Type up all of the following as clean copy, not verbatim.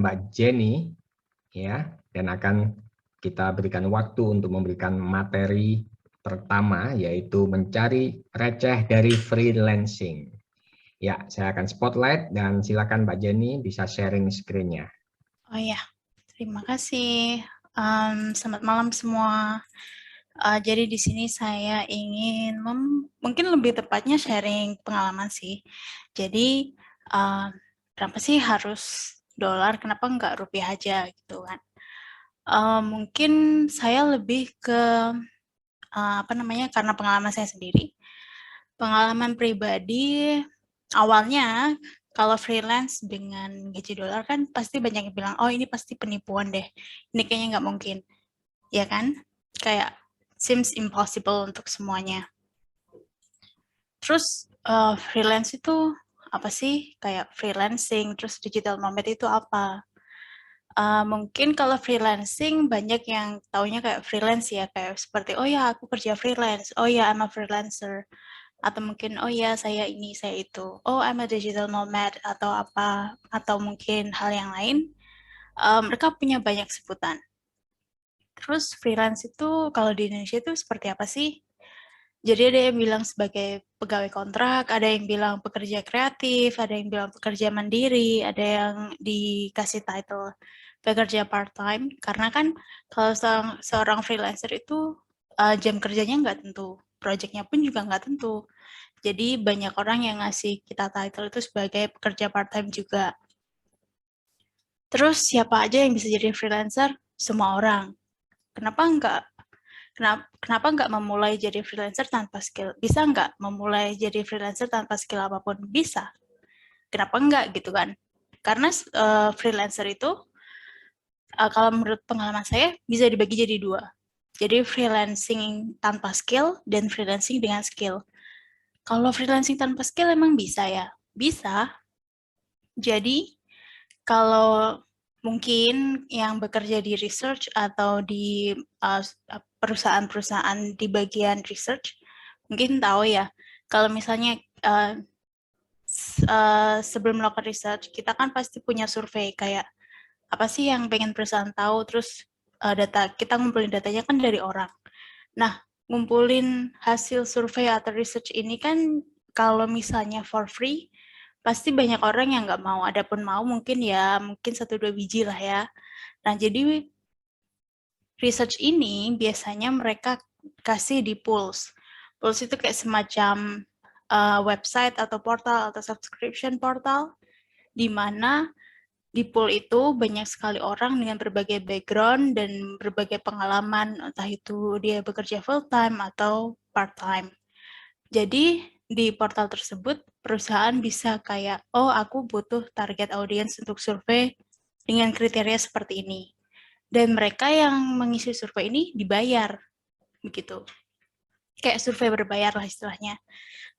Mbak Jenny ya, dan akan kita berikan waktu untuk memberikan materi pertama, yaitu mencari receh dari freelancing. Ya, saya akan spotlight dan silakan Mbak Jenny bisa sharing screen-nya. Oh ya, terima kasih. Selamat malam semua. Jadi di sini saya ingin mungkin lebih tepatnya sharing pengalaman sih. Jadi kenapa sih harus dolar? Kenapa nggak rupiah aja gitu kan? Mungkin saya lebih ke apa namanya? Karena pengalaman saya sendiri. Pengalaman pribadi awalnya kalau freelance dengan gaji dolar kan pasti banyak yang bilang, oh ini pasti penipuan deh. Ini kayaknya nggak mungkin, ya kan? Kayak seems impossible untuk semuanya. Terus freelance itu apa sih? Kayak freelancing, terus digital nomad itu apa? Mungkin kalau freelancing banyak yang taunya kayak freelance ya, kayak seperti oh ya aku kerja freelance, oh ya I'm a freelancer, atau mungkin oh ya saya ini saya itu, oh I'm a digital nomad atau apa, atau mungkin hal yang lain. Mereka punya banyak sebutan. Terus freelance itu kalau di Indonesia itu seperti apa sih? Jadi ada yang bilang sebagai pegawai kontrak, ada yang bilang pekerja kreatif, ada yang bilang pekerja mandiri, ada yang dikasih title pekerja part-time. Karena kan kalau seorang freelancer itu jam kerjanya nggak tentu, proyeknya pun juga nggak tentu. Jadi banyak orang yang ngasih kita title itu sebagai pekerja part-time juga. Terus siapa aja yang bisa jadi freelancer? Semua orang. Kenapa nggak Kenapa nggak memulai jadi freelancer tanpa skill? Bisa nggak memulai jadi freelancer tanpa skill apapun? Bisa. Kenapa nggak gitu kan? Karena freelancer itu, kalau menurut pengalaman saya, bisa dibagi jadi dua. Jadi freelancing tanpa skill dan freelancing dengan skill. Kalau freelancing tanpa skill emang bisa ya? Bisa. Jadi kalau mungkin yang bekerja di research atau di perusahaan-perusahaan di bagian research, mungkin tahu ya, kalau misalnya sebelum melakukan research, kita kan pasti punya survei kayak apa sih yang pengen perusahaan tahu, terus data kita ngumpulin datanya kan dari orang. Nah, ngumpulin hasil survei atau research ini kan kalau misalnya for free, pasti banyak orang yang nggak mau. Adapun mau mungkin ya, mungkin 1-2 biji lah ya. Nah, jadi research ini biasanya mereka kasih di Pulse. Pulse itu kayak semacam website atau portal atau subscription portal, di mana di pool itu banyak sekali orang dengan berbagai background dan berbagai pengalaman, entah itu dia bekerja full time atau part time. Jadi di portal tersebut perusahaan bisa kayak, oh aku butuh target audience untuk survei dengan kriteria seperti ini. Dan mereka yang mengisi survei ini dibayar, begitu. Kayak survei berbayar lah istilahnya.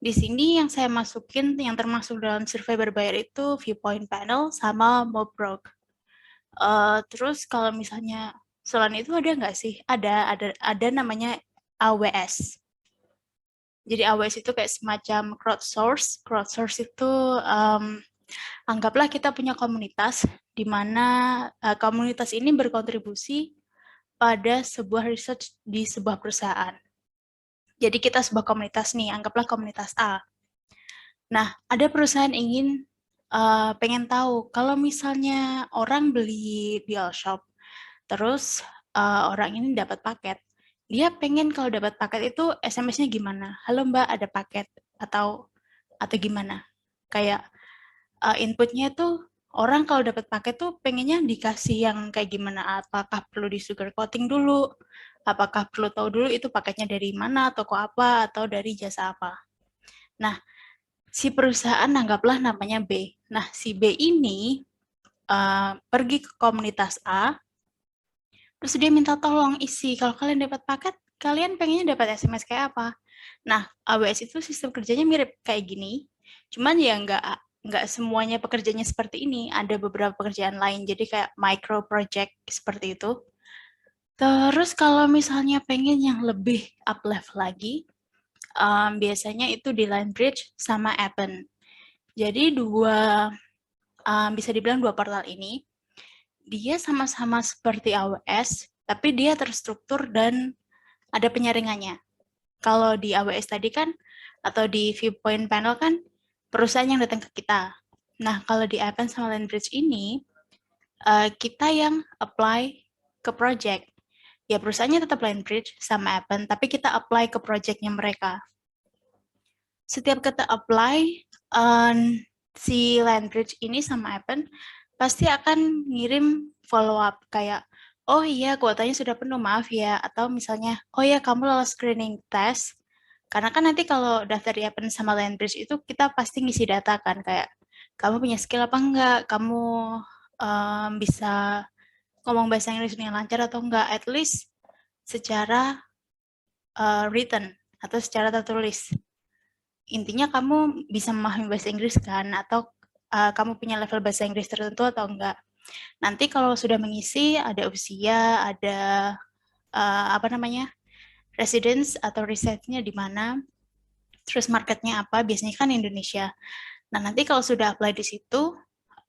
Di sini yang saya masukin, yang termasuk dalam survei berbayar itu Viewpoint Panel sama Mobrog. Terus kalau misalnya selain itu ada nggak sih? Ada namanya AWS. Jadi AWS itu kayak semacam crowdsource. Crowdsource itu anggaplah kita punya komunitas di mana komunitas ini berkontribusi pada sebuah research di sebuah perusahaan. Jadi kita sebuah komunitas nih, anggaplah komunitas A. Nah, ada perusahaan ingin pengen tahu kalau misalnya orang beli di Allshop, terus orang ini dapat paket. Dia pengen kalau dapat paket itu SMS-nya gimana? Halo Mbak, ada paket atau gimana? Kayak inputnya tuh orang kalau dapat paket tuh pengennya dikasih yang kayak gimana? Apakah perlu di sugar coating dulu? Apakah perlu tahu dulu itu paketnya dari mana, toko apa, atau dari jasa apa? Nah, si perusahaan anggaplah namanya B. Nah, si B ini pergi ke komunitas A, terus dia minta tolong isi, kalau kalian dapat paket, kalian pengennya dapat SMS kayak apa? Nah, AWS itu sistem kerjanya mirip kayak gini, cuman ya nggak semuanya pekerjaannya seperti ini, ada beberapa pekerjaan lain, jadi kayak micro project seperti itu. Terus kalau misalnya pengen yang lebih up level lagi, biasanya itu di Linebridge sama Appen. Jadi bisa dibilang dua portal ini dia sama-sama seperti AWS, tapi dia terstruktur dan ada penyaringannya. Kalau di AWS tadi kan, atau di Viewpoint Panel kan, perusahaan yang datang ke kita. Nah, kalau di Appen sama Landbridge ini, kita yang apply ke project. Ya, perusahaannya tetap Landbridge sama Appen, tapi kita apply ke projectnya mereka. Setiap kita apply, si Landbridge ini sama Appen pasti akan ngirim follow up kayak, oh iya kuotanya sudah penuh, maaf ya. Atau misalnya, oh ya kamu lolos screening test. Karena kan nanti kalau daftar di Appen sama Landbridge itu kita pasti ngisi data kan, kayak kamu punya skill apa enggak, kamu bisa ngomong bahasa Inggris dengan lancar atau enggak, at least secara written atau secara tertulis. Intinya kamu bisa memahami bahasa Inggris kan, atau kamu punya level bahasa Inggris tertentu atau enggak. Nanti kalau sudah mengisi, ada usia, ada residence atau risetnya di mana, terus marketnya apa, biasanya kan Indonesia. Nah, nanti kalau sudah apply di situ,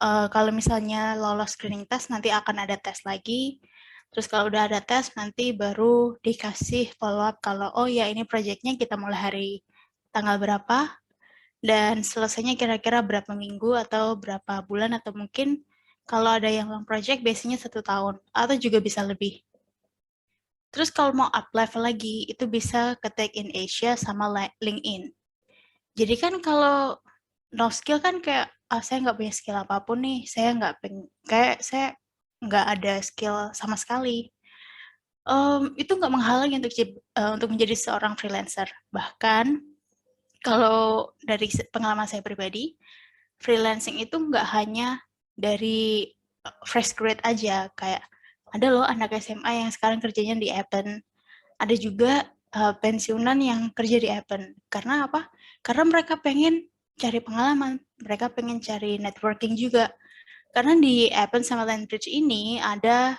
kalau misalnya lolos screening test, nanti akan ada tes lagi. Terus kalau udah ada tes, nanti baru dikasih follow up kalau, oh ya ini projectnya kita mulai hari tanggal berapa, dan selesainya kira-kira berapa minggu atau berapa bulan, atau mungkin kalau ada yang long project biasanya 1 tahun, atau juga bisa lebih. Terus kalau mau up level lagi, itu bisa ke Tech in Asia sama LinkedIn. Jadi kan kalau no skill kan kayak, saya nggak punya skill apapun nih, saya nggak ada skill sama sekali. Itu nggak menghalangi untuk menjadi seorang freelancer. Bahkan kalau dari pengalaman saya pribadi, freelancing itu nggak hanya dari fresh grade aja, kayak ada loh anak SMA yang sekarang kerjanya di Appen, ada juga pensiunan yang kerja di Appen. Karena apa? Karena mereka pengen cari pengalaman, mereka pengen cari networking juga. Karena di Appen sama Landbridge ini ada,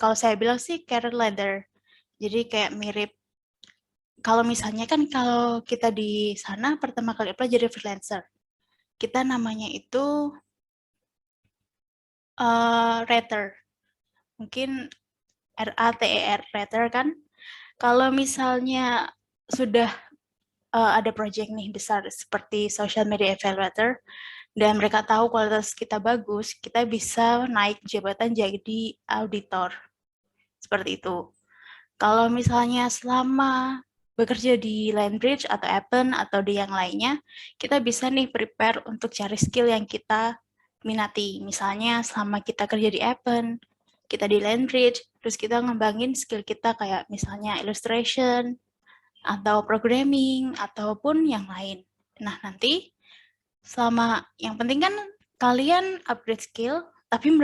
kalau saya bilang sih career ladder. Jadi kayak mirip, kalau misalnya kan kalau kita di sana pertama kali apply jadi freelancer, kita namanya itu rater. Mungkin RATER, rater kan. Kalau misalnya sudah ada project nih besar seperti social media evaluator, dan mereka tahu kualitas kita bagus, kita bisa naik jabatan jadi auditor. Seperti itu. Kalau misalnya selama bekerja di Landbridge atau Appen atau di yang lainnya, kita bisa nih prepare untuk cari skill yang kita minati. Misalnya selama kita kerja di Appen, kita di Landbridge, terus kita ngembangin skill kita kayak misalnya illustration, atau programming, ataupun yang lain. Nah, nanti selama, yang penting kan kalian upgrade skill, tapi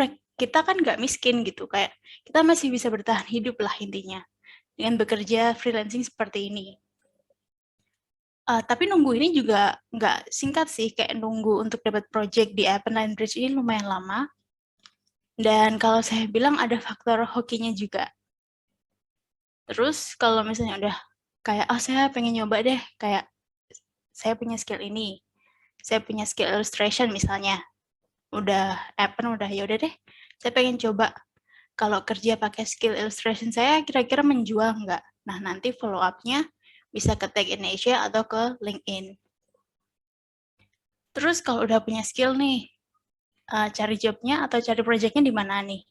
kita kan nggak miskin gitu, kayak kita masih bisa bertahan hidup lah intinya dengan bekerja freelancing seperti ini. Tapi nunggu ini juga nggak singkat sih, kayak nunggu untuk dapat project di Appen Landbridge ini lumayan lama. Dan kalau saya bilang ada faktor hokinya juga. Terus kalau misalnya udah kayak, oh saya pengen nyoba deh, kayak saya punya skill ini, saya punya skill illustration misalnya, udah Appen udah, ya udah deh, saya pengen coba kalau kerja pakai skill illustration saya kira-kira menjual nggak? Nah, nanti follow up-nya bisa ke Tech in Asia atau ke LinkedIn. Terus kalau udah punya skill nih, cari job-nya atau cari project-nya di mana nih?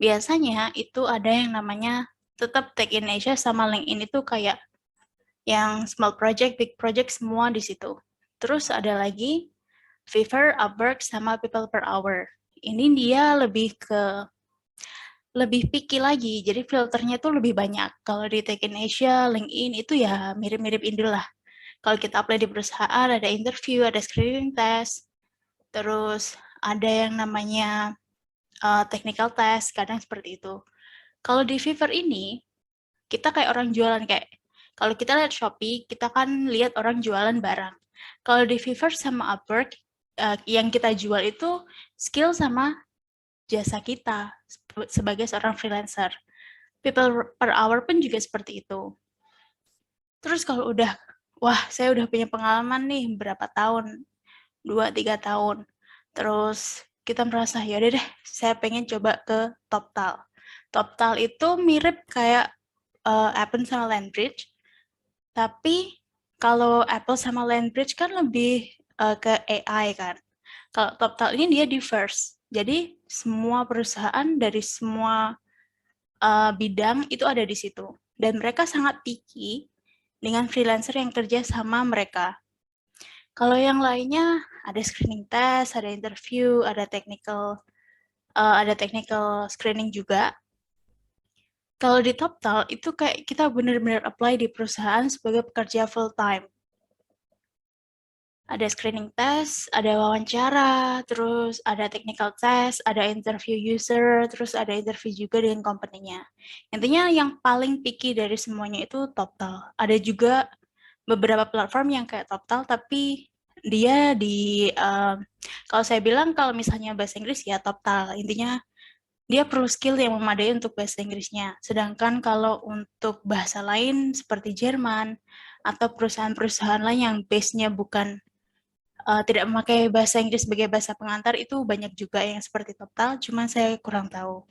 Biasanya itu ada yang namanya tetap Tech in Asia sama LinkedIn itu kayak yang small project, big project semua di situ. Terus ada lagi Fiverr, Upwork, sama People per Hour. Ini dia lebih picky lagi, jadi filternya tuh lebih banyak. Kalau di Tech in Asia, LinkedIn itu ya mirip-mirip Indu lah. Kalau kita apply di perusahaan, ada interview, ada screening test, terus ada yang namanya technical test, kadang seperti itu. Kalau di Fiverr ini, kita kayak orang jualan, kayak kalau kita lihat Shopee, kita kan lihat orang jualan barang. Kalau di Fiverr sama Upwork, yang kita jual itu skill sama jasa kita sebagai seorang freelancer. People per hour pun juga seperti itu. Terus kalau udah, wah saya udah punya pengalaman nih berapa tahun, 2-3 tahun. Terus kita merasa ya udah deh, saya pengen coba ke TopTal. TopTal itu mirip kayak Appen sama Landbridge, tapi kalau Apple sama Landbridge kan lebih ke AI kan. Kalau TopTal ini dia diverse, jadi semua perusahaan dari semua bidang itu ada di situ. Dan mereka sangat picky dengan freelancer yang kerja sama mereka. Kalau yang lainnya ada screening test, ada interview, ada technical screening juga. Kalau di TopTal itu kayak kita benar-benar apply di perusahaan sebagai pekerja full time. Ada screening test, ada wawancara, terus ada technical test, ada interview user, terus ada interview juga dengan company-nya. Intinya yang paling picky dari semuanya itu TopTal. Ada juga beberapa platform yang kayak TopTal, tapi dia kalau saya bilang kalau misalnya bahasa Inggris ya TopTal. Intinya dia perlu skill yang memadai untuk bahasa Inggrisnya. Sedangkan kalau untuk bahasa lain seperti Jerman atau perusahaan-perusahaan lain yang base-nya bukan tidak memakai bahasa Inggris sebagai bahasa pengantar itu banyak juga yang seperti TopTal, cuman saya kurang tahu.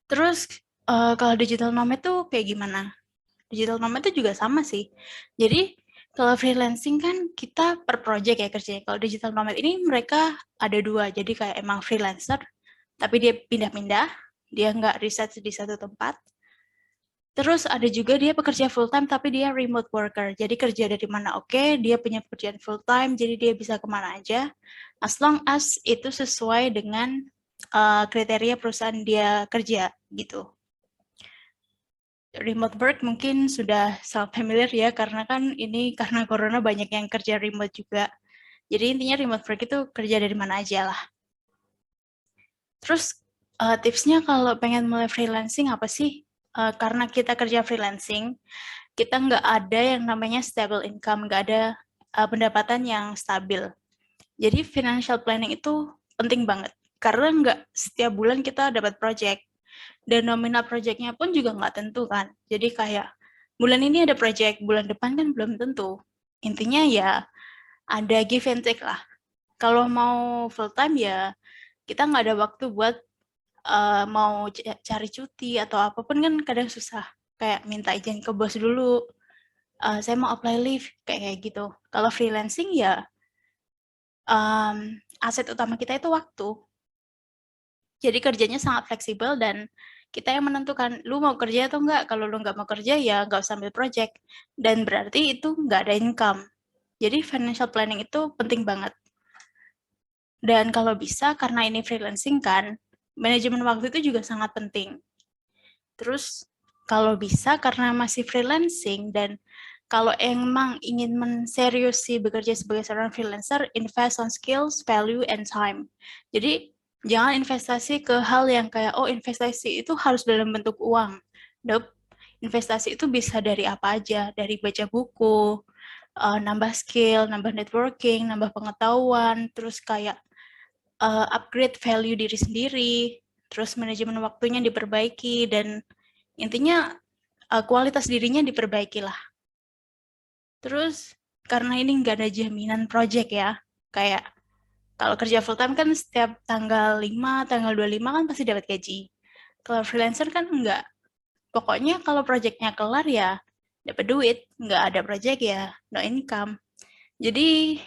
Terus kalau digital nomad tuh kayak gimana? Digital nomad itu juga sama sih. Jadi kalau freelancing kan kita per project ya kerjanya. Kalau digital nomad ini mereka ada dua, jadi kayak emang freelancer, tapi dia pindah-pindah, dia nggak riset di satu tempat. Terus ada juga dia pekerja full time tapi dia remote worker. Jadi kerja dari mana oke, dia punya pekerjaan full time, jadi dia bisa kemana aja. As long as itu sesuai dengan kriteria perusahaan dia kerja gitu. Remote work mungkin sudah sangat familiar ya, karena kan ini karena corona banyak yang kerja remote juga. Jadi intinya remote work itu kerja dari mana aja lah. Terus tipsnya kalau pengen mulai freelancing apa sih? Karena kita kerja freelancing, kita nggak ada yang namanya stable income, nggak ada pendapatan yang stabil. Jadi financial planning itu penting banget, karena nggak setiap bulan kita dapat project, dan nominal projectnya pun juga nggak tentu kan. Jadi kayak bulan ini ada project, bulan depan kan belum tentu. Intinya ya ada give and take lah. Kalau mau full time ya kita nggak ada waktu buat mau cari cuti atau apapun kan kadang susah. Kayak minta izin ke bos dulu, saya mau apply leave, kayak gitu. Kalau freelancing ya aset utama kita itu waktu. Jadi kerjanya sangat fleksibel dan kita yang menentukan, lu mau kerja atau enggak. Kalau lu nggak mau kerja ya nggak usah ambil project. Dan berarti itu nggak ada income. Jadi financial planning itu penting banget. Dan kalau bisa, karena ini freelancing kan, manajemen waktu itu juga sangat penting. Terus kalau bisa karena masih freelancing dan kalau emang ingin menseriusi bekerja sebagai seorang freelancer, invest on skills, value, and time. Jadi jangan investasi ke hal yang kayak, oh investasi itu harus dalam bentuk uang. Nope. Investasi itu bisa dari apa aja, dari baca buku, nambah skill, nambah networking, nambah pengetahuan, terus kayak upgrade value diri sendiri, terus manajemen waktunya diperbaiki, dan intinya kualitas dirinya diperbaiki lah. Terus karena ini nggak ada jaminan project ya, kayak kalau kerja full time kan setiap tanggal 5, tanggal 25 kan pasti dapat gaji. Kalau freelancer kan enggak. Pokoknya kalau projectnya kelar ya dapat duit, nggak ada project ya no income. Jadi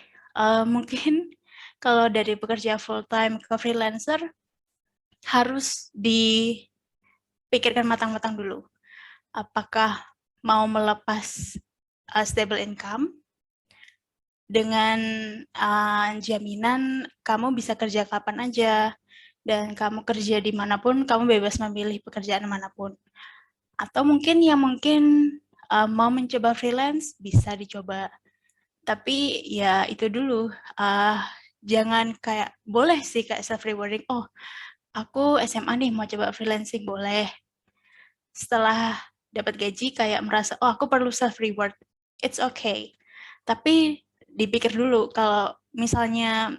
mungkin kalau dari pekerja full time ke freelancer harus dipikirkan matang-matang dulu. Apakah mau melepas stable income dengan jaminan kamu bisa kerja kapan aja, dan kamu kerja dimanapun, kamu bebas memilih pekerjaan manapun. Atau mungkin mau mencoba freelance, bisa dicoba. Tapi ya itu dulu, jangan kayak, boleh sih kayak self-rewarding, oh aku SMA nih mau coba freelancing, boleh. Setelah dapat gaji kayak merasa, oh aku perlu self-reward, it's okay. Tapi dipikir dulu, kalau misalnya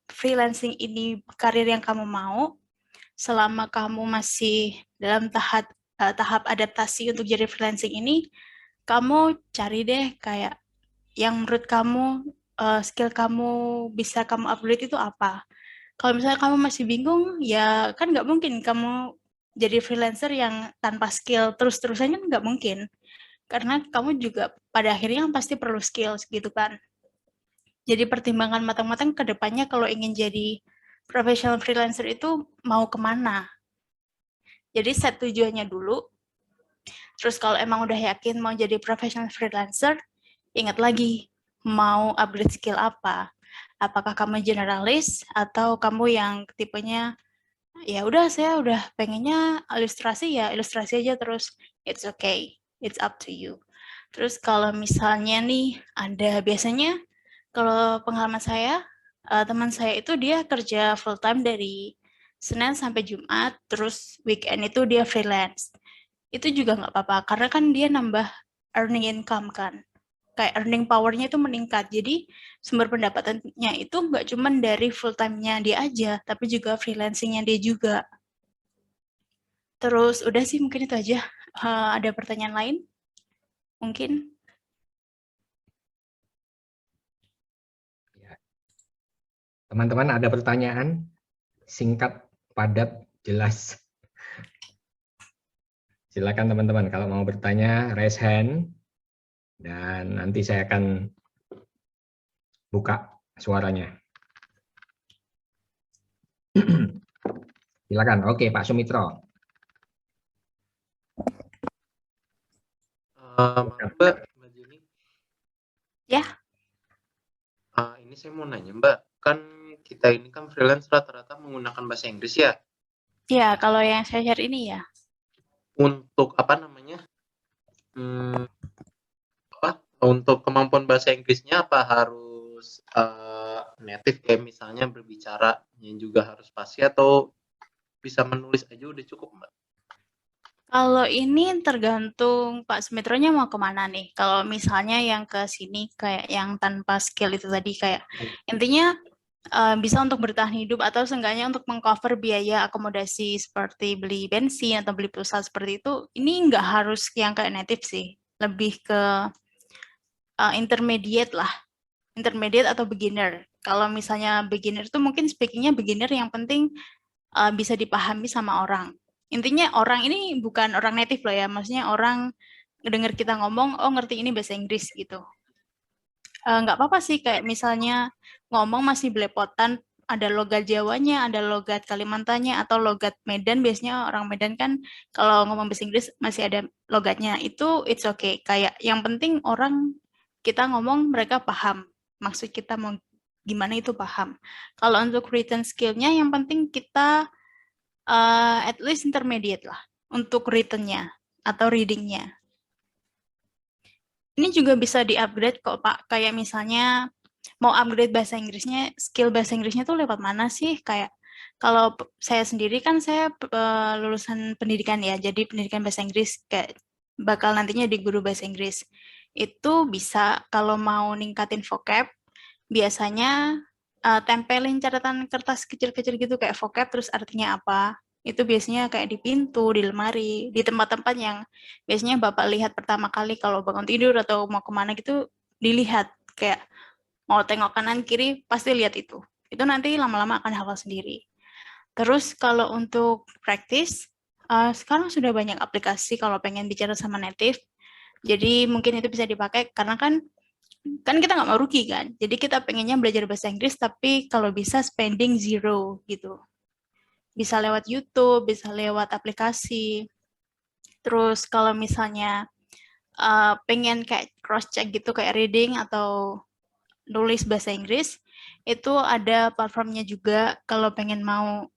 freelancing ini karir yang kamu mau, selama kamu masih dalam tahap adaptasi untuk jadi freelancing ini, kamu cari deh kayak yang menurut kamu skill kamu bisa kamu upgrade itu apa. Kalau misalnya kamu masih bingung, ya kan nggak mungkin kamu jadi freelancer yang tanpa skill terus-terusan kan nggak mungkin. Karena kamu juga pada akhirnya pasti perlu skill gitu kan. Jadi pertimbangan matang-matang ke depannya kalau ingin jadi professional freelancer itu mau kemana. Jadi set tujuannya dulu. Terus kalau emang udah yakin mau jadi professional freelancer, ingat lagi mau upgrade skill apa. Apakah kamu generalis atau kamu yang tipenya ya udah saya udah pengennya ilustrasi ya ilustrasi aja terus it's okay, it's up to you. Terus kalau misalnya nih ada biasanya kalau pengalaman saya teman saya itu dia kerja full time dari Senin sampai Jumat, terus weekend itu dia freelance. Itu juga nggak apa-apa karena kan dia nambah earning income kan. Kayak earning power-nya itu meningkat. Jadi sumber pendapatannya itu nggak cuma dari full time-nya dia aja, tapi juga freelancing-nya dia juga. Terus udah sih mungkin itu aja. Ada pertanyaan lain? Mungkin? Teman-teman ada pertanyaan? Singkat, padat, jelas. Silakan teman-teman kalau mau bertanya raise hand dan nanti saya akan buka suaranya. Silakan. Oke, Pak Sumitro. Mbak Jenny. Ya. Ini saya mau nanya Mbak, kan kita ini kan freelance rata-rata menggunakan bahasa Inggris ya? Ya, kalau yang saya share ini ya. Untuk apa namanya? Untuk kemampuan bahasa Inggrisnya apa harus native kayak misalnya berbicara yang juga harus fasih atau bisa menulis aja udah cukup Mbak? Kalau ini tergantung Pak Sumitronya mau kemana nih. Kalau misalnya yang ke sini kayak yang tanpa skill itu tadi kayak intinya bisa untuk bertahan hidup atau seenggaknya untuk mengcover biaya akomodasi seperti beli bensin atau beli pulsa seperti itu. Ini nggak harus yang kayak native sih. Lebih ke intermediate lah. Intermediate atau beginner. Kalau misalnya beginner itu mungkin speakingnya beginner yang penting bisa dipahami sama orang. Intinya orang ini bukan orang native loh ya, maksudnya orang dengar kita ngomong, oh ngerti ini bahasa Inggris gitu. Nggak apa-apa sih, kayak misalnya ngomong masih belepotan, ada logat Jawanya, ada logat Kalimantannya, atau logat Medan, biasanya orang Medan kan kalau ngomong bahasa Inggris masih ada logatnya, itu it's okay. Kayak yang penting orang kita ngomong mereka paham, maksud kita mau gimana itu paham. Kalau untuk written skill-nya yang penting kita at least intermediate lah untuk written-nya atau reading-nya. Ini juga bisa di-upgrade kok Pak, kayak misalnya mau upgrade bahasa Inggrisnya, skill bahasa Inggrisnya tuh lewat mana sih? Kayak kalau saya sendiri kan saya lulusan pendidikan ya, jadi pendidikan bahasa Inggris kayak bakal nantinya di guru bahasa Inggris. Itu bisa kalau mau ningkatin vocab, biasanya tempelin catatan kertas kecil-kecil gitu kayak vocab terus artinya apa. Itu biasanya kayak di pintu, di lemari, di tempat-tempat yang biasanya Bapak lihat pertama kali kalau bangun tidur atau mau kemana gitu, dilihat. Kayak mau tengok kanan kiri, pasti lihat itu. Itu nanti lama-lama akan hafal sendiri. Terus kalau untuk practice, sekarang sudah banyak aplikasi kalau pengen bicara sama native. Jadi mungkin itu bisa dipakai karena kan kita nggak mau rugi kan. Jadi kita pengennya belajar bahasa Inggris tapi kalau bisa spending zero gitu. Bisa lewat YouTube, bisa lewat aplikasi. Terus kalau misalnya pengen kayak cross check gitu kayak reading atau nulis bahasa Inggris, itu ada platformnya juga kalau pengen mau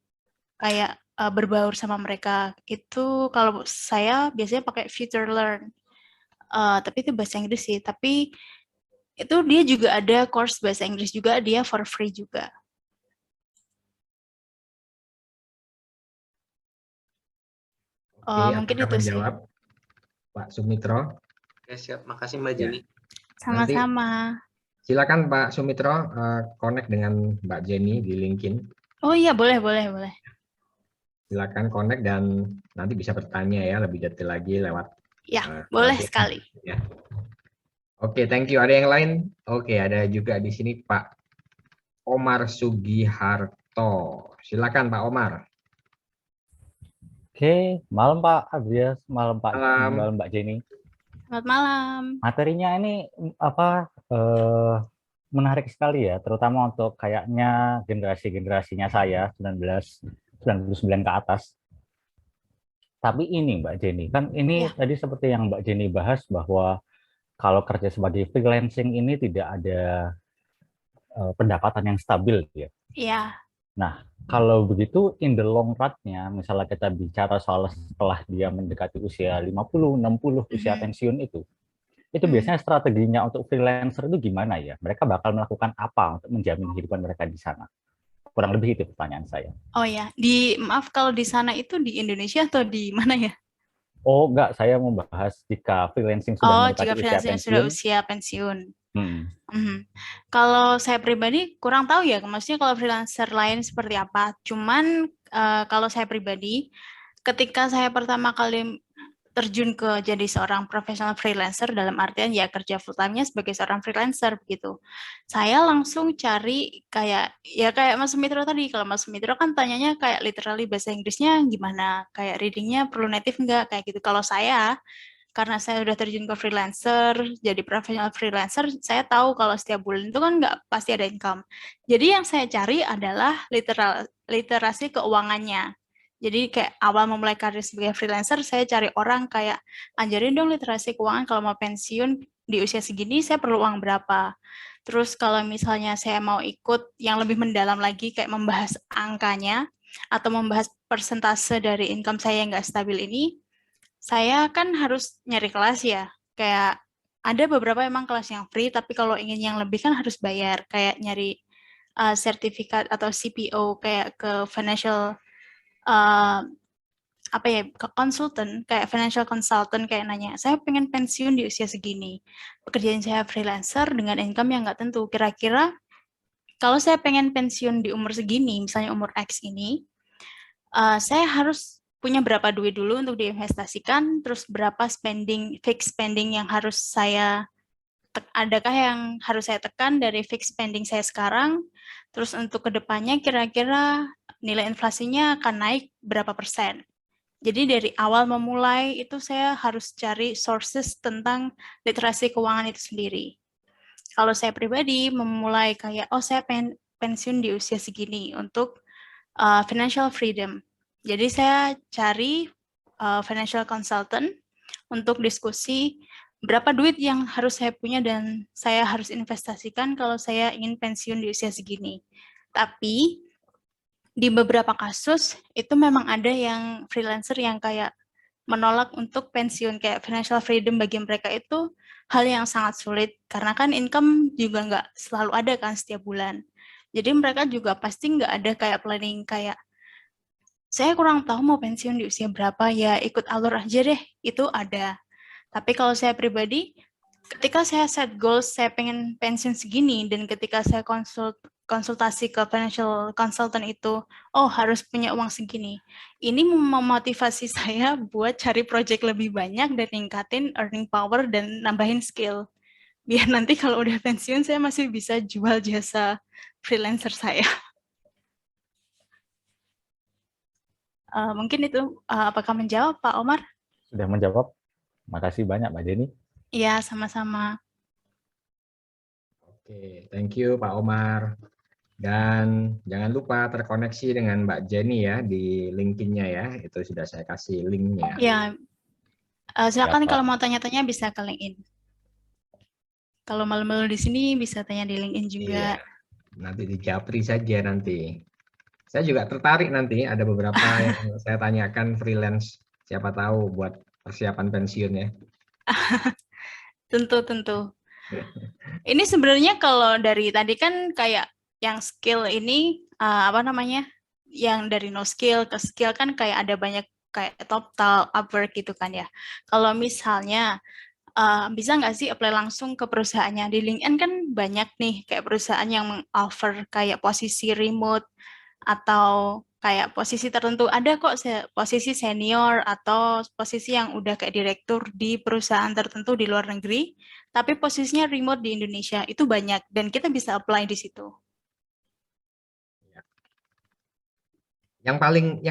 kayak berbaur sama mereka. Itu kalau saya biasanya pakai Future Learn. Tapi itu bahasa Inggris sih, tapi itu dia juga ada course bahasa Inggris juga, dia for free juga. Mungkin itu sih. Menjawab Pak Sumitro. Oke, siap. Makasih Mbak Jenny. Sama-sama. Silakan Pak Sumitro connect dengan Mbak Jenny di LinkedIn. Oh iya, boleh. Silakan connect dan nanti bisa bertanya ya lebih detail lagi lewat. Ya, boleh sekali. Ya. Oke, thank you. Ada yang lain? Oke, ada juga di sini Pak Omar Sugihart Suprapto. Silakan Pak Omar. Oke, malam Pak Abrias, malam Malam. malam Mbak Jenny. Selamat malam. Materinya ini menarik sekali ya, terutama untuk kayaknya generasinya saya 99 ke atas. Tapi ini Mbak Jenny, kan ini Ya. tadi seperti yang Mbak Jenny bahas bahwa kalau kerja sebagai freelancing ini tidak ada pendapatan yang stabil ya. Iya. Nah, kalau begitu in the long run-nya, misalnya kita bicara soal setelah dia mendekati usia 50, 60, usia pensiun itu biasanya strateginya untuk freelancer itu gimana ya? Mereka bakal melakukan apa untuk menjamin kehidupan mereka di sana? Kurang lebih itu pertanyaan saya. Oh ya, maaf kalau di sana itu di Indonesia atau di mana ya? Oh, enggak, saya mau bahas jika freelancing sudah mendekati Jika usia freelancer pensiun. sudah usia pensiun. Hmm. Kalau saya pribadi kurang tahu ya, maksudnya kalau freelancer lain seperti apa. Cuman kalau saya pribadi, ketika saya pertama kali terjun ke jadi seorang profesional freelancer dalam artian ya kerja full time-nya sebagai seorang freelancer begitu. Saya langsung cari kayak Mas Sumitro tadi. Kalau Mas Sumitro kan tanyanya kayak literally bahasa Inggrisnya gimana, kayak reading-nya perlu native enggak kayak gitu. Kalau saya karena saya udah terjun ke freelancer, jadi profesional freelancer, saya tahu kalau setiap bulan itu kan nggak pasti ada income. Jadi yang saya cari adalah literasi keuangannya. Jadi kayak awal memulai karir sebagai freelancer, saya cari orang kayak, ajarin dong literasi keuangan kalau mau pensiun di usia segini, saya perlu uang berapa. Terus kalau misalnya saya mau ikut yang lebih mendalam lagi, kayak membahas angkanya, atau membahas persentase dari income saya yang nggak stabil ini, saya kan harus nyari kelas ya, kayak ada beberapa emang kelas yang free, tapi kalau ingin yang lebih kan harus bayar, kayak nyari sertifikat atau CPO, kayak ke financial, ke konsultan, kayak financial consultant, kayak nanya, saya pengen pensiun di usia segini, pekerjaan saya freelancer dengan income yang nggak tentu, kira-kira kalau saya pengen pensiun di umur segini, misalnya umur X ini, saya harus punya berapa duit dulu untuk diinvestasikan, terus berapa fixed spending yang harus adakah yang harus saya tekan dari fixed spending saya sekarang, terus untuk kedepannya kira-kira nilai inflasinya akan naik berapa persen. Jadi dari awal memulai itu saya harus cari sources tentang literasi keuangan itu sendiri. Kalau saya pribadi memulai kayak, saya pengen pensiun di usia segini untuk financial freedom. Jadi saya cari financial consultant untuk diskusi berapa duit yang harus saya punya dan saya harus investasikan kalau saya ingin pensiun di usia segini. Tapi di beberapa kasus itu memang ada yang freelancer yang kayak menolak untuk pensiun, kayak financial freedom bagi mereka itu hal yang sangat sulit karena kan income juga nggak selalu ada kan setiap bulan. Jadi mereka juga pasti nggak ada kayak planning kayak saya kurang tahu mau pensiun di usia berapa, ya ikut alur aja deh, itu ada. Tapi kalau saya pribadi, ketika saya set goals, saya pengen pensiun segini, dan ketika saya konsultasi ke financial consultant itu, harus punya uang segini. Ini memotivasi saya buat cari project lebih banyak dan ningkatin earning power dan nambahin skill. Biar nanti kalau udah pensiun, saya masih bisa jual jasa freelancer saya. Mungkin itu, apakah menjawab Pak Omar? Sudah menjawab. Makasih banyak Mbak Jenny. Iya, sama-sama. Oke, thank you Pak Omar. Dan jangan lupa terkoneksi dengan Mbak Jenny ya di LinkedIn-nya ya. Itu sudah saya kasih link-nya. Ya, silakan kalau mau tanya-tanya bisa ke LinkedIn. Kalau malu-malu di sini bisa tanya di LinkedIn juga. Iya, nanti di Japri saja nanti. Saya juga tertarik nanti ada beberapa yang saya tanyakan freelance. Siapa tahu buat persiapan pensiun ya. Tentu. Ini sebenarnya kalau dari tadi kan kayak yang skill ini, yang dari no skill ke skill kan kayak ada banyak kayak TopTal, Upwork gitu kan ya. Kalau misalnya bisa nggak sih apply langsung ke perusahaannya? Di LinkedIn kan banyak nih kayak perusahaan yang meng-offer kayak posisi remote atau kayak posisi tertentu. Ada kok posisi senior atau posisi yang udah kayak direktur di perusahaan tertentu di luar negeri, tapi posisinya remote di Indonesia. Itu banyak dan kita bisa apply di situ. Yang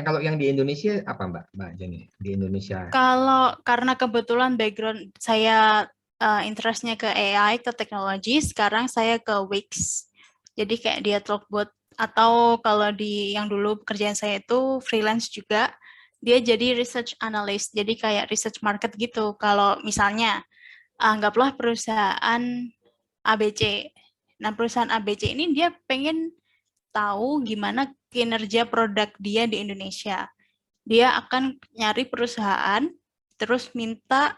kalau yang di Indonesia apa Mbak Jenny? Di Indonesia. Kalau karena kebetulan background saya interestnya ke AI, ke teknologi, sekarang saya ke Wix. Jadi kayak dia Talkbot, atau kalau di yang dulu pekerjaan saya itu freelance juga, dia jadi research analyst, jadi kayak research market gitu. Kalau misalnya anggaplah perusahaan ABC. Nah, perusahaan ABC ini dia pengen tahu gimana kinerja produk dia di Indonesia. Dia akan nyari perusahaan, terus minta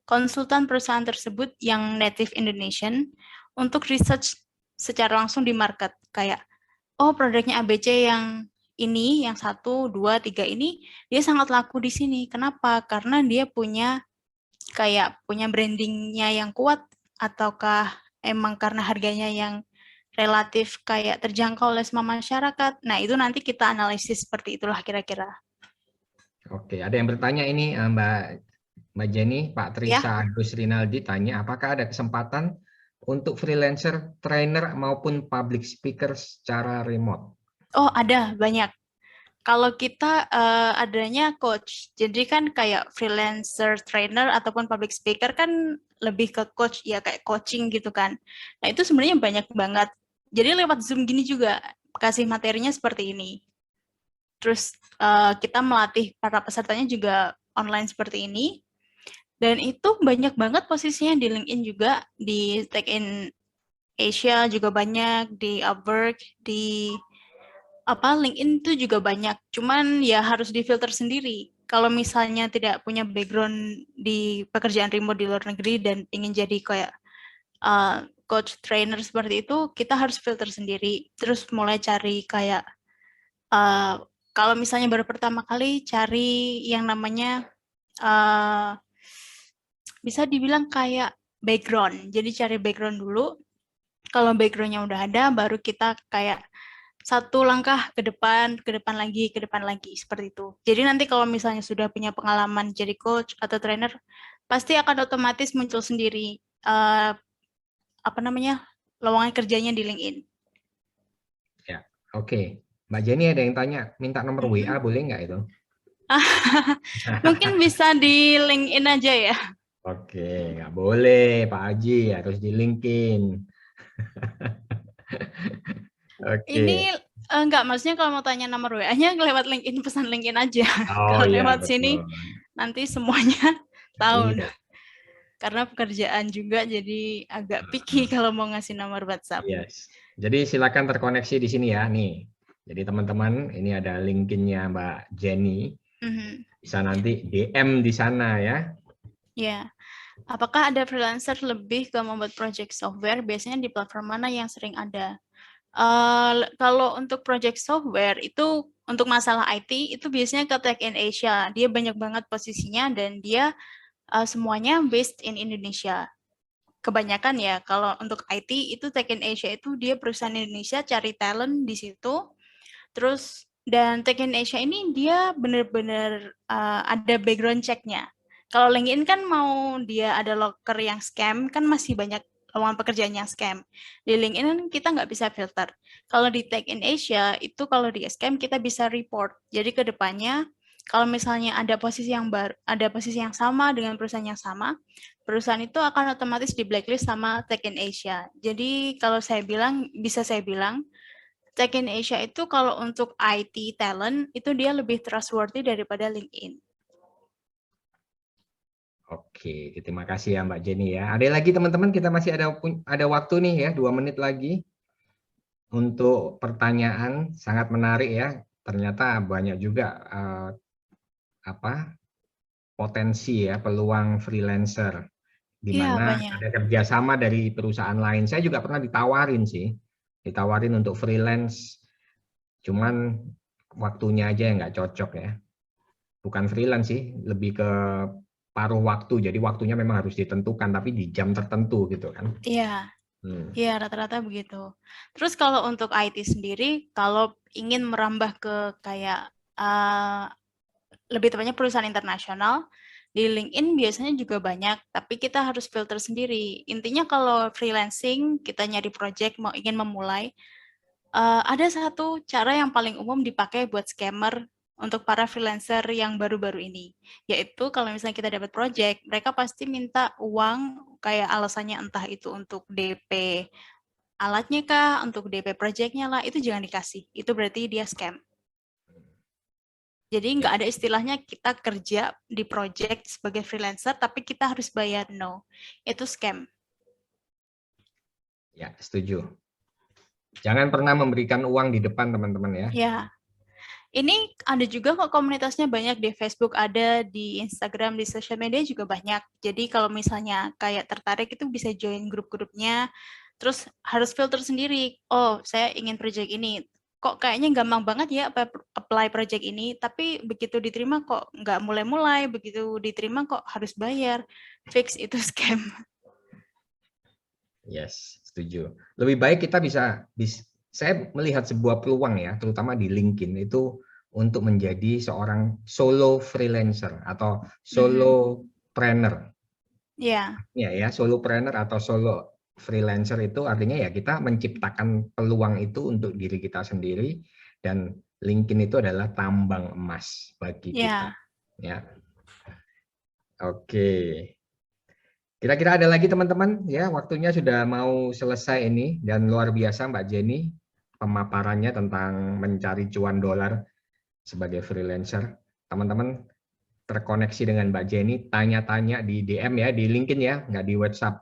konsultan perusahaan tersebut yang native Indonesian untuk research secara langsung di market. Kayak, oh produknya ABC yang ini, yang 1, 2, 3 ini, dia sangat laku di sini. Kenapa? Karena dia punya brandingnya yang kuat, ataukah emang karena harganya yang relatif kayak terjangkau oleh semua masyarakat. Nah, itu nanti kita analisis seperti itulah kira-kira. Oke, ada yang bertanya ini Mbak Jenny, Pak Trisa Agus Rinaldi tanya, apakah ada kesempatan untuk freelancer, trainer maupun public speaker secara remote? Oh, ada banyak. Kalau kita adanya coach, jadi kan kayak freelancer, trainer ataupun public speaker kan lebih ke coach, ya kayak coaching gitu kan. Nah, itu sebenarnya banyak banget. Jadi lewat Zoom gini juga kasih materinya seperti ini. Terus kita melatih para pesertanya juga online seperti ini. Dan itu banyak banget posisinya di LinkedIn juga, di TechIn Asia juga banyak, di Upwork, di LinkedIn itu juga banyak. Cuman ya harus difilter sendiri. Kalau misalnya tidak punya background di pekerjaan remote di luar negeri dan ingin jadi kayak coach trainer seperti itu, kita harus filter sendiri. Terus mulai cari kayak kalau misalnya baru pertama kali cari yang namanya bisa dibilang kayak background. Jadi cari background dulu. Kalau background-nya udah ada, baru kita kayak satu langkah ke depan lagi, seperti itu. Jadi nanti kalau misalnya sudah punya pengalaman jadi coach atau trainer, pasti akan otomatis muncul sendiri lowongan kerjanya di LinkedIn. Ya, oke. Mbak Jenny ada yang tanya, minta nomor WA boleh nggak itu? Mungkin bisa di LinkedIn aja ya. Oke, nggak boleh Pak Haji, harus di LinkedIn. Oke. Ini enggak, maksudnya kalau mau tanya nomor WA-nya lewat LinkedIn, pesan LinkedIn aja. Oh Kalau iya, lewat betul. sini nanti semuanya tahu. Iya. Karena pekerjaan juga jadi agak picky kalau mau ngasih nomor WhatsApp. Yes. Jadi silakan terkoneksi di sini ya, nih. Jadi teman-teman, ini ada LinkedIn-nya Mbak Jenny. Bisa nanti DM di sana ya. Ya. Apakah ada freelancer lebih ke membuat project software? Biasanya di platform mana yang sering ada? Kalau untuk project software itu untuk masalah IT itu biasanya ke TechIn Asia. Dia banyak banget posisinya dan dia semuanya based in Indonesia. Kebanyakan ya kalau untuk IT itu TechIn Asia itu dia perusahaan Indonesia cari talent di situ. Terus dan TechIn Asia ini dia benar-benar ada background check-nya. Kalau LinkedIn kan mau dia ada locker yang scam, kan masih banyak lowongan pekerjaan yang scam. Di LinkedIn kita nggak bisa filter. Kalau di TechIn Asia, itu kalau di scam kita bisa report. Jadi ke depannya, kalau misalnya ada posisi yang baru, ada posisi yang sama dengan perusahaan yang sama, perusahaan itu akan otomatis di blacklist sama TechIn Asia. Jadi kalau saya bilang, TechIn Asia itu kalau untuk IT talent, itu dia lebih trustworthy daripada LinkedIn. Oke, terima kasih ya Mbak Jenny ya. Ada lagi teman-teman, kita masih ada waktu nih ya, 2 menit lagi untuk pertanyaan. Sangat menarik ya. Ternyata banyak juga potensi ya, peluang freelancer di mana ada kerjasama dari perusahaan lain. Saya juga pernah ditawarin untuk freelance, cuman waktunya aja yang nggak cocok ya. Bukan freelance sih, lebih ke paruh waktu. Jadi waktunya memang harus ditentukan, tapi di jam tertentu gitu kan. Iya, iya rata-rata begitu. Terus kalau untuk IT sendiri, kalau ingin merambah ke kayak lebih tepatnya perusahaan internasional, di LinkedIn biasanya juga banyak, tapi kita harus filter sendiri. Intinya kalau freelancing, kita nyari project, ingin memulai, Ada satu cara yang paling umum dipakai buat scammer untuk para freelancer yang baru-baru ini, yaitu kalau misalnya kita dapat project, mereka pasti minta uang kayak alasannya entah itu untuk DP alatnya kah, untuk DP project-nya lah, itu jangan dikasih. Itu berarti dia scam. Jadi nggak ada istilahnya kita kerja di project sebagai freelancer, tapi kita harus bayar. No, itu scam. Ya, setuju. Jangan pernah memberikan uang di depan teman-teman ya. Ya, ini ada juga kok komunitasnya banyak di Facebook, ada di Instagram, di sosial media juga banyak. Jadi kalau misalnya kayak tertarik itu bisa join grup-grupnya, terus harus filter sendiri. Oh, saya ingin project ini. Kok kayaknya gampang banget ya apply project ini, tapi begitu diterima kok nggak mulai-mulai, begitu diterima kok harus bayar. Fix itu scam. Yes, setuju. Lebih baik kita saya melihat sebuah peluang ya, terutama di LinkedIn itu untuk menjadi seorang solo freelancer atau solopreneur. Ya. Ya, solopreneur atau solo freelancer itu artinya ya kita menciptakan peluang itu untuk diri kita sendiri, dan LinkedIn itu adalah tambang emas bagi kita. Ya. Oke. Kira-kira ada lagi teman-teman ya, waktunya sudah mau selesai ini, dan luar biasa Mbak Jenny pemaparannya tentang mencari cuan dolar sebagai freelancer. Teman-teman terkoneksi dengan Mbak Jenny, tanya-tanya di DM ya, di LinkedIn ya, nggak di WhatsApp.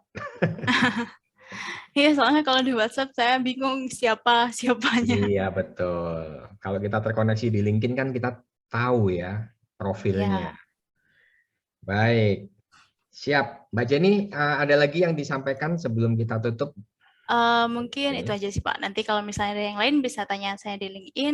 Iya, soalnya kalau di WhatsApp saya bingung siapanya. Iya, betul. Kalau kita terkoneksi di LinkedIn kan kita tahu ya profilnya. Ya. Baik. Siap. Mbak Jenny, ada lagi yang disampaikan sebelum kita tutup? Mungkin itu aja sih Pak. Nanti kalau misalnya ada yang lain bisa tanya saya di LinkedIn.